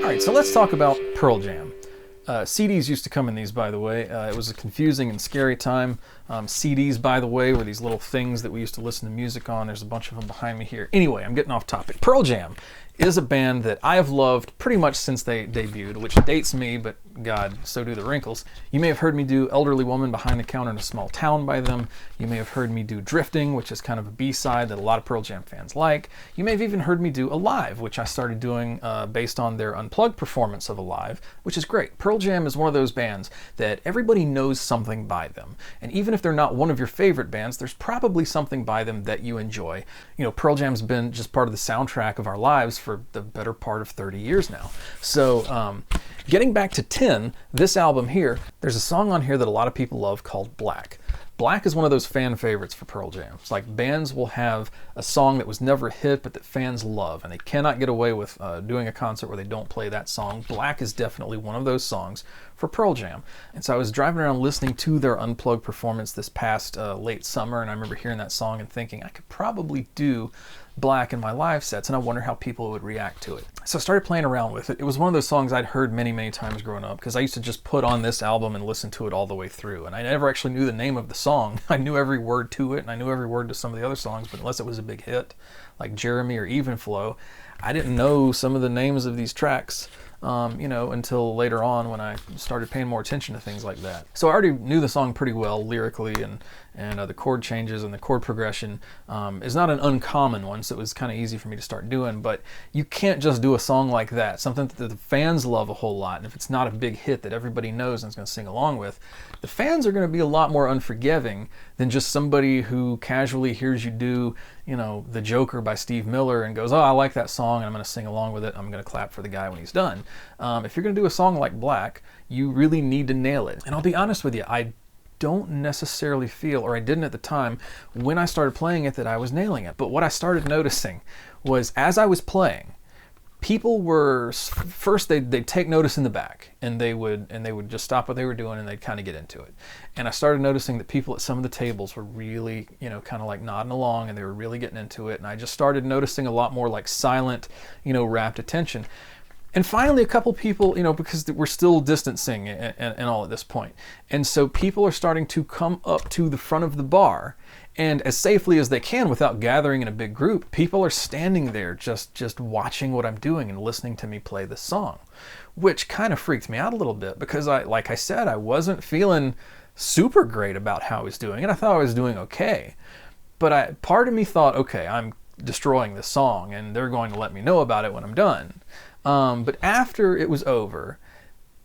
Alright, so let's talk about Pearl Jam. CDs used to come in these, by the way. It was a confusing and scary time. CDs, by the way, were these little things that we used to listen to music on. There's a bunch of them behind me here. Anyway, I'm getting off topic. Pearl Jam is a band that I have loved pretty much since they debuted, which dates me, but God, so do the wrinkles. You may have heard me do Elderly Woman Behind the Counter in a Small Town by them. You may have heard me do Drifting, which is kind of a B-side that a lot of Pearl Jam fans like. You may have even heard me do Alive, which I started doing based on their unplugged performance of Alive, which is great. Pearl Jam is one of those bands that everybody knows something by them. And even if they're not one of your favorite bands, there's probably something by them that you enjoy. You know, Pearl Jam's been just part of the soundtrack of our lives for the better part of 30 years now. So getting back to 10, this album here, there's a song on here that a lot of people love called Black. Black is one of those fan favorites for Pearl Jam. It's like bands will have a song that was never a hit but that fans love, and they cannot get away with doing a concert where they don't play that song. Black is definitely one of those songs for Pearl Jam. And so I was driving around listening to their unplugged performance this past late summer, and I remember hearing that song and thinking I could probably do Black in my live sets, and I wonder how people would react to it. So I started playing around with it. It was one of those songs I'd heard many, many times growing up, because I used to just put on this album and listen to it all the way through. And I never actually knew the name of the song. I knew every word to it, and I knew every word to some of the other songs, but unless it was a big hit, like Jeremy or Even Flow, I didn't know some of the names of these tracks, until later on when I started paying more attention to things like that. So I already knew the song pretty well lyrically, and the chord changes and the chord progression is not an uncommon one, so it was kind of easy for me to start doing. But you can't just do a song like that, something that the fans love a whole lot, and if it's not a big hit that everybody knows and is going to sing along with, the fans are going to be a lot more unforgiving than just somebody who casually hears you do, The Joker by Steve Miller and goes, oh, I like that song and I'm going to sing along with it. I'm going to clap for the guy when he's done. If you're going to do a song like Black, you really need to nail it. And I'll be honest with you, I don't necessarily feel, or I didn't at the time, when I started playing it, that I was nailing it. But what I started noticing was as I was playing, people were, first they'd take notice in the back, and they would just stop what they were doing and they'd kind of get into it. And I started noticing that people at some of the tables were really, kind of like nodding along, and they were really getting into it. And I just started noticing a lot more like silent, rapt attention. And finally, a couple people, because we're still distancing and all at this point. And so people are starting to come up to the front of the bar, and as safely as they can without gathering in a big group, people are standing there just watching what I'm doing and listening to me play the song, which kind of freaked me out a little bit because like I said, I wasn't feeling super great about how I was doing, and I thought I was doing okay. But part of me thought, okay, I'm destroying this song and they're going to let me know about it when I'm done. But after it was over,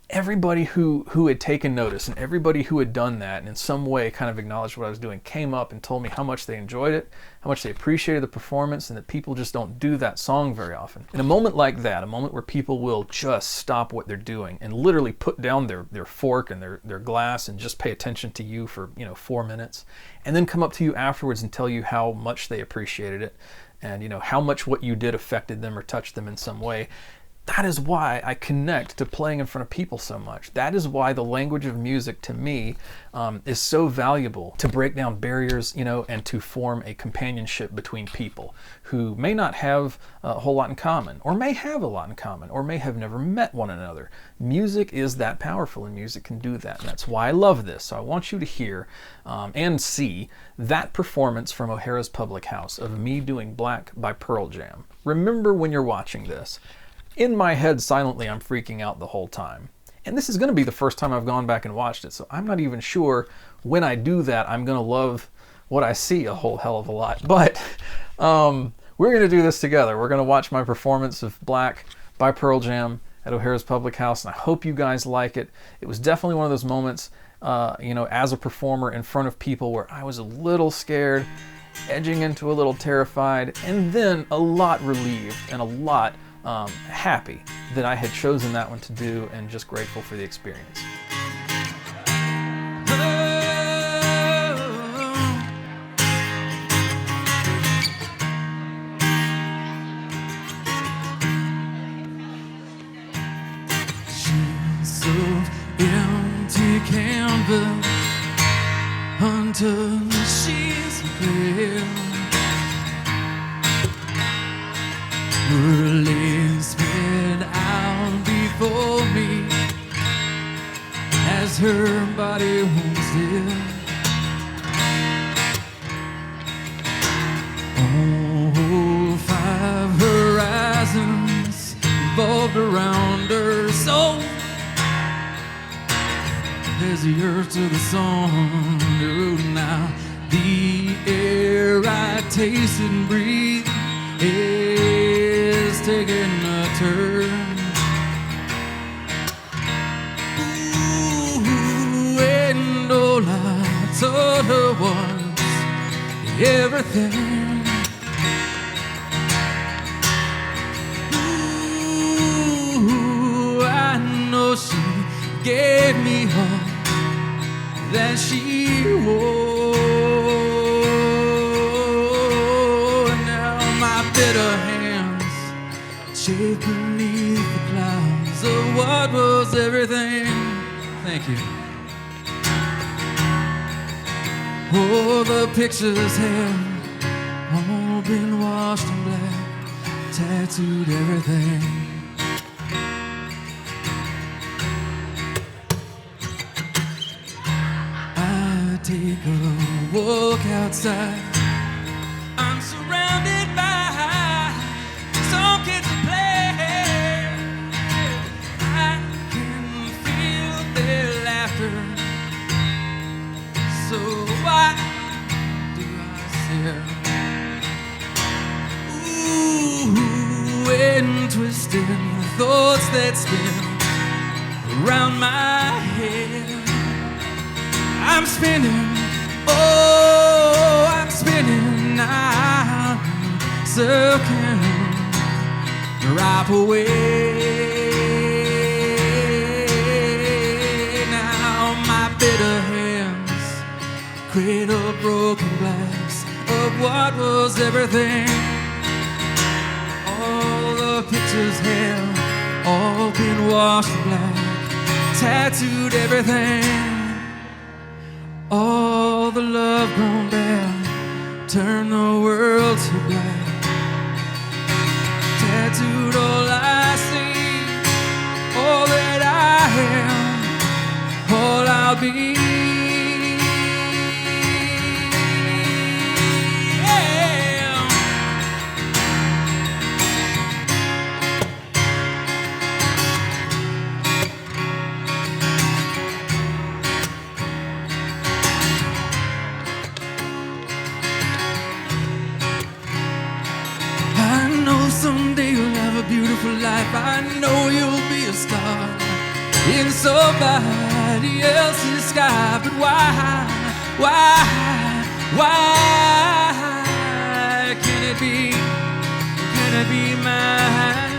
everybody who had taken notice and everybody who had done that and in some way kind of acknowledged what I was doing came up and told me how much they enjoyed it, how much they appreciated the performance, and that people just don't do that song very often. In a moment like that, a moment where people will just stop what they're doing and literally put down their fork and their glass and just pay attention to you for 4 minutes, and then come up to you afterwards and tell you how much they appreciated it and how much what you did affected them or touched them in some way. That is why I connect to playing in front of people so much. That is why the language of music to me is so valuable, to break down barriers, and to form a companionship between people who may not have a whole lot in common, or may have a lot in common, or may have never met one another. Music is that powerful, and music can do that. And that's why I love this. So I want you to hear and see that performance from O'Hara's Public House of me doing Black by Pearl Jam. Remember when you're watching this, in my head, silently, I'm freaking out the whole time. And this is going to be the first time I've gone back and watched it, so I'm not even sure when I do that I'm going to love what I see a whole hell of a lot. But we're going to do this together. We're going to watch my performance of Black by Pearl Jam at O'Hara's Public House, and I hope you guys like it. It was definitely one of those moments, as a performer in front of people where I was a little scared, edging into a little terrified, and then a lot relieved and a lot happy that I had chosen that one to do, and just grateful for the experience. She's so empty canvas until she's pale. Her legs spread out for me as her body holds still. Oh, five horizons revolved around her soul. There's the earth to the sun, the road now. The air I taste and breathe is taking a turn. Ooh, and all I told her was everything. Ooh, I know she gave me all that she wore. Now my bitter hands shake beneath the clouds of what was everything. Thank you. Oh, the pictures have all been washed in black, tattooed everything. Take a walk outside. I'm surrounded by some kids at play. I can feel their laughter. So why do I stare? Ooh, and twisting thoughts that spin around my head. I'm spinning, oh, I'm spinning, I'm circling, right away. Now my bitter hands cradle broken glass of what was everything. All the pictures have all been washed black, tattooed everything. All the love grown bare, turn the world to black. Tattooed all I see, all that I am, all I'll be. Someday you'll have a beautiful life. I know you'll be a star in somebody else's sky. But why can it be mine?